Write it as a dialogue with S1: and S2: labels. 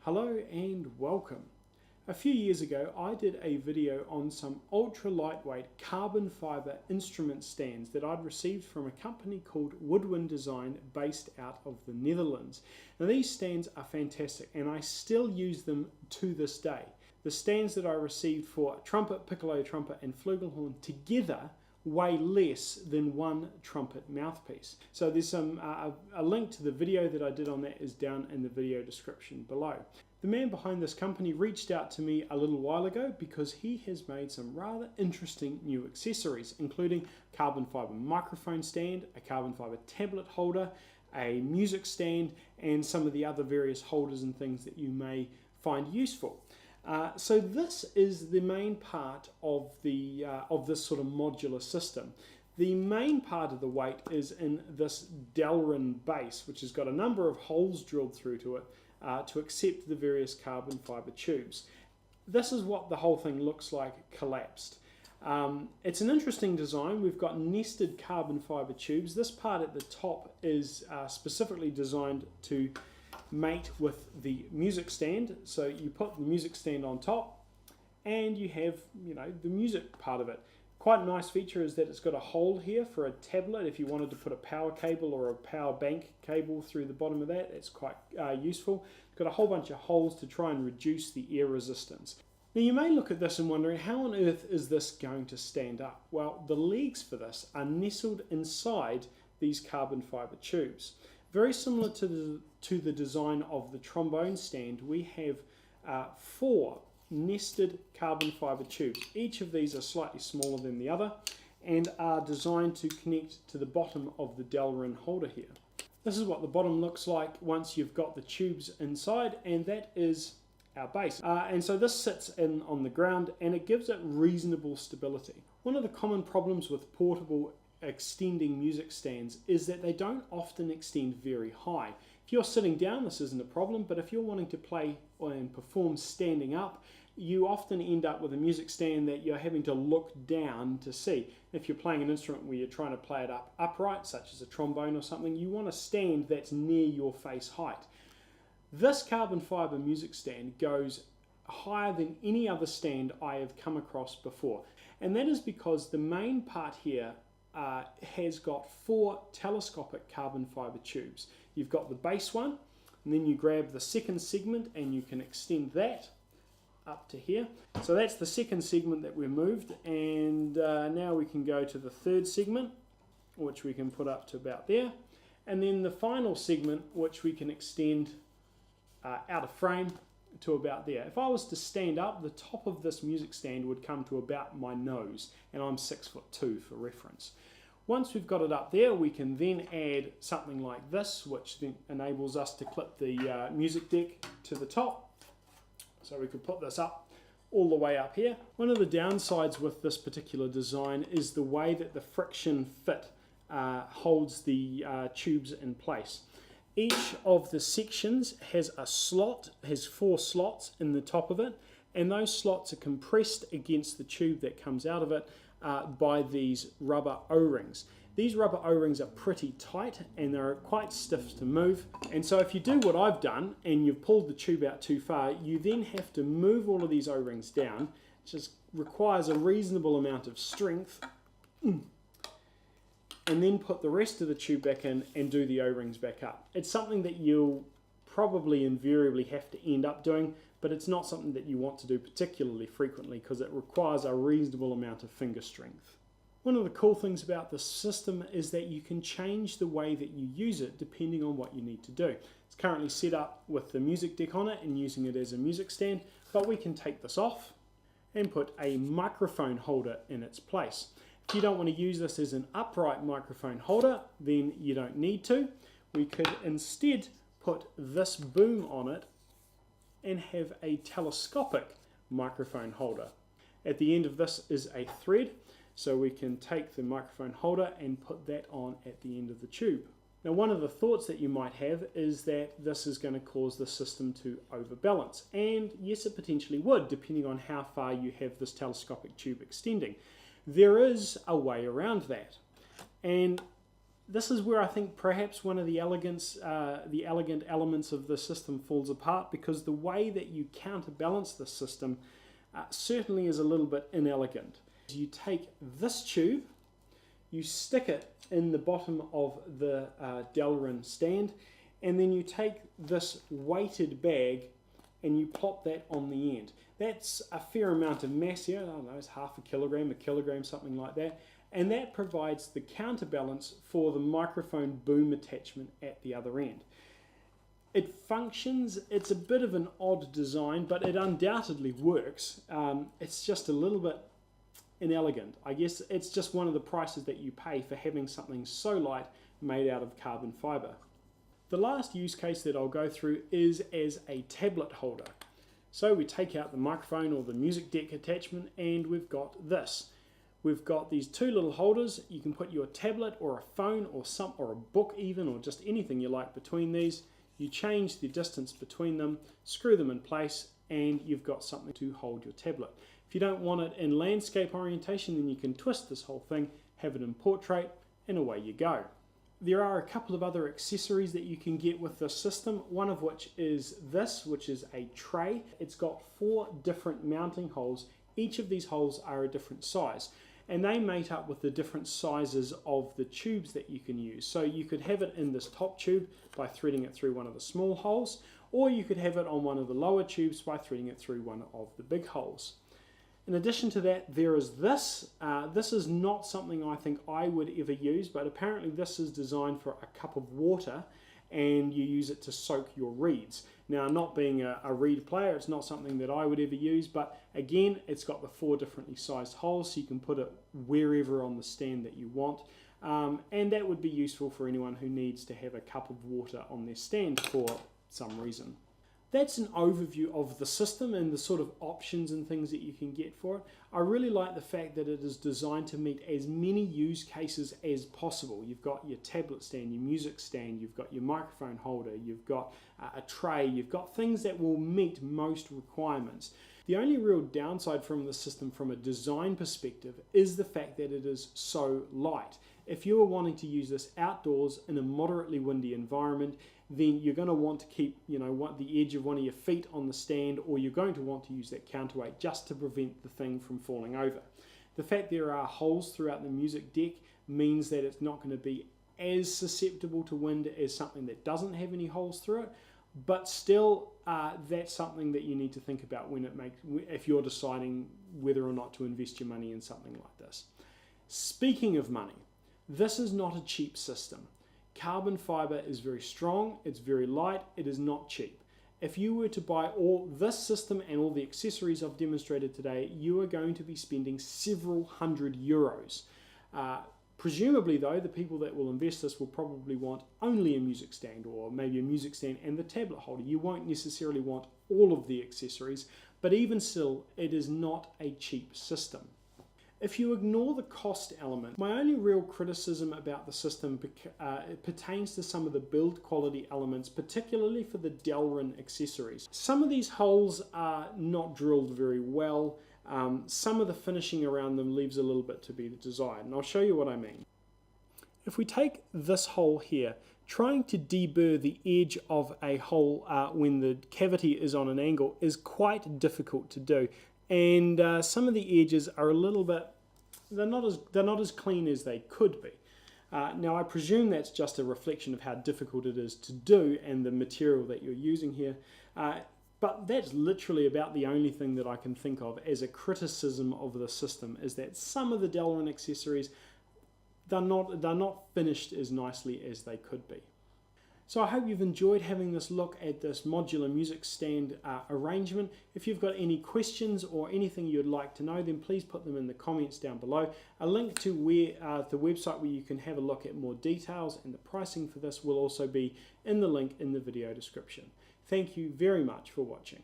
S1: Hello and welcome. A few years ago I did a video on some ultra lightweight carbon fibre instrument stands that I'd received from a company called Woodwind Design based out of the Netherlands. Now these stands are fantastic and I still use them to this day. The stands that I received for trumpet, piccolo trumpet and flugelhorn together weigh less than one trumpet mouthpiece. So there's a link to the video that I did on that is down in the video description below. The man behind this company reached out to me a little while ago because he has made some rather interesting new accessories, including carbon fibre microphone stand, a carbon fibre tablet holder, a music stand, and some of the other various holders and things that you may find useful. So this is the main part of this sort of modular system. The main part of the weight is in this Delrin base, which has got a number of holes drilled through to it to accept the various carbon fibre tubes. This is what the whole thing looks like collapsed. It's an interesting design. We've got nested carbon fibre tubes. This part at the top is specifically designed to mate with the music stand. So you put the music stand on top and you have, the music part of it. Quite a nice feature is that it's got a hole here for a tablet. If you wanted to put a power cable or a power bank cable through the bottom of that, it's quite useful. It's got a whole bunch of holes to try and reduce the air resistance. Now you may look at this and wondering, how on earth is this going to stand up? Well, the legs for this are nestled inside these carbon fibre tubes. Very similar to the design of the trombone stand, we have 4 nested carbon fibre tubes. Each of these are slightly smaller than the other and are designed to connect to the bottom of the Delrin holder here. This is what the bottom looks like once you've got the tubes inside, and that is our base. And so this sits in on the ground and it gives it reasonable stability. One of the common problems with portable extending music stands is that they don't often extend very high. If you're sitting down, this isn't a problem, but if you're wanting to play and perform standing up, you often end up with a music stand that you're having to look down to see. If you're playing an instrument where you're trying to play it upright, such as a trombone or something, you want a stand that's near your face height. This carbon fibre music stand goes higher than any other stand I have come across before, and that is because the main part here has got 4 telescopic carbon fibre tubes. You've got the base one, and then you grab the second segment and you can extend that up to here. So that's the second segment that we moved, and now we can go to the third segment, which we can put up to about there, and then the final segment, which we can extend out of frame to about there. If I was to stand up, the top of this music stand would come to about my nose, and I'm 6'2" for reference. Once we've got it up there, we can then add something like this, which then enables us to clip the music deck to the top. So we could put this up all the way up here. One of the downsides with this particular design is the way that the friction fit holds the tubes in place. Each of the sections has a slot, has 4 slots in the top of it, and those slots are compressed against the tube that comes out of it by these rubber O-rings. These rubber O-rings are pretty tight and they're quite stiff to move, and so if you do what I've done and you've pulled the tube out too far, you then have to move all of these O-rings down. It just requires a reasonable amount of strength, and then put the rest of the tube back in and do the O-rings back up. It's something that you'll probably invariably have to end up doing, but it's not something that you want to do particularly frequently because it requires a reasonable amount of finger strength. One of the cool things about this system is that you can change the way that you use it depending on what you need to do. It's currently set up with the music deck on it and using it as a music stand, but we can take this off and put a microphone holder in its place. If you don't want to use this as an upright microphone holder, then you don't need to. We could instead put this boom on it and have a telescopic microphone holder. At the end of this is a thread, so we can take the microphone holder and put that on at the end of the tube. Now one of the thoughts that you might have is that this is going to cause the system to overbalance, and yes, it potentially would, depending on how far you have this telescopic tube extending. There is a way around that, and This is where I think perhaps one of the elegant elements of the system falls apart, because the way that you counterbalance the system certainly is a little bit inelegant. You take this tube, you stick it in the bottom of the Delrin stand, and then you take this weighted bag and you plop that on the end. That's a fair amount of mass here, I don't know, it's half a kilogram, something like that. And that provides the counterbalance for the microphone boom attachment at the other end. It functions, it's a bit of an odd design, but it undoubtedly works. It's just a little bit inelegant. I guess it's just one of the prices that you pay for having something so light made out of carbon fiber. The last use case that I'll go through is as a tablet holder. So we take out the microphone or the music deck attachment, and we've got this. We've got these two little holders. You can put your tablet or a phone or a book even, or just anything you like between these. You change the distance between them, screw them in place, and you've got something to hold your tablet. If you don't want it in landscape orientation, then you can twist this whole thing, have it in portrait, and away you go. There are a couple of other accessories that you can get with this system, one of which is this, which is a tray. It's got 4 different mounting holes. Each of these holes are a different size, and they mate up with the different sizes of the tubes that you can use. So you could have it in this top tube by threading it through one of the small holes, or you could have it on one of the lower tubes by threading it through one of the big holes. In addition to that, there is this. This is not something I think I would ever use, but apparently this is designed for a cup of water, and you use it to soak your reeds. Now, not being a reed player, it's not something that I would ever use, but again, it's got the 4 differently sized holes, so you can put it wherever on the stand that you want. And that would be useful for anyone who needs to have a cup of water on their stand for some reason. That's an overview of the system and the sort of options and things that you can get for it. I really like the fact that it is designed to meet as many use cases as possible. You've got your tablet stand, your music stand, you've got your microphone holder, you've got a tray, you've got things that will meet most requirements. The only real downside from the system from a design perspective is the fact that it is so light. If you are wanting to use this outdoors in a moderately windy environment, then you're going to want to keep, the edge of one of your feet on the stand, or you're going to want to use that counterweight just to prevent the thing from falling over. The fact there are holes throughout the music deck means that it's not going to be as susceptible to wind as something that doesn't have any holes through it, but still that's something that you need to think about if you're deciding whether or not to invest your money in something like this. Speaking of money, this is not a cheap system. Carbon fiber is very strong, it's very light, it is not cheap. If you were to buy all this system and all the accessories I've demonstrated today, you are going to be spending several €100. Presumably though, the people that will invest this will probably want only a music stand, or maybe a music stand and the tablet holder. You won't necessarily want all of the accessories, but even still, it is not a cheap system. If you ignore the cost element, my only real criticism about the system pertains to some of the build quality elements, particularly for the Delrin accessories. Some of these holes are not drilled very well. Some of the finishing around them leaves a little bit to be desired, and I'll show you what I mean. If we take this hole here, trying to deburr the edge of a hole when the cavity is on an angle is quite difficult to do. And some of the edges are a little bit, they're not as clean as they could be. Now I presume that's just a reflection of how difficult it is to do and the material that you're using here, but that's literally about the only thing that I can think of as a criticism of the system, is that some of the Delrin accessories, they're not finished as nicely as they could be. So I hope you've enjoyed having this look at this modular music stand arrangement. If you've got any questions or anything you'd like to know, then please put them in the comments down below. A link to the website where you can have a look at more details and the pricing for this will also be in the link in the video description. Thank you very much for watching.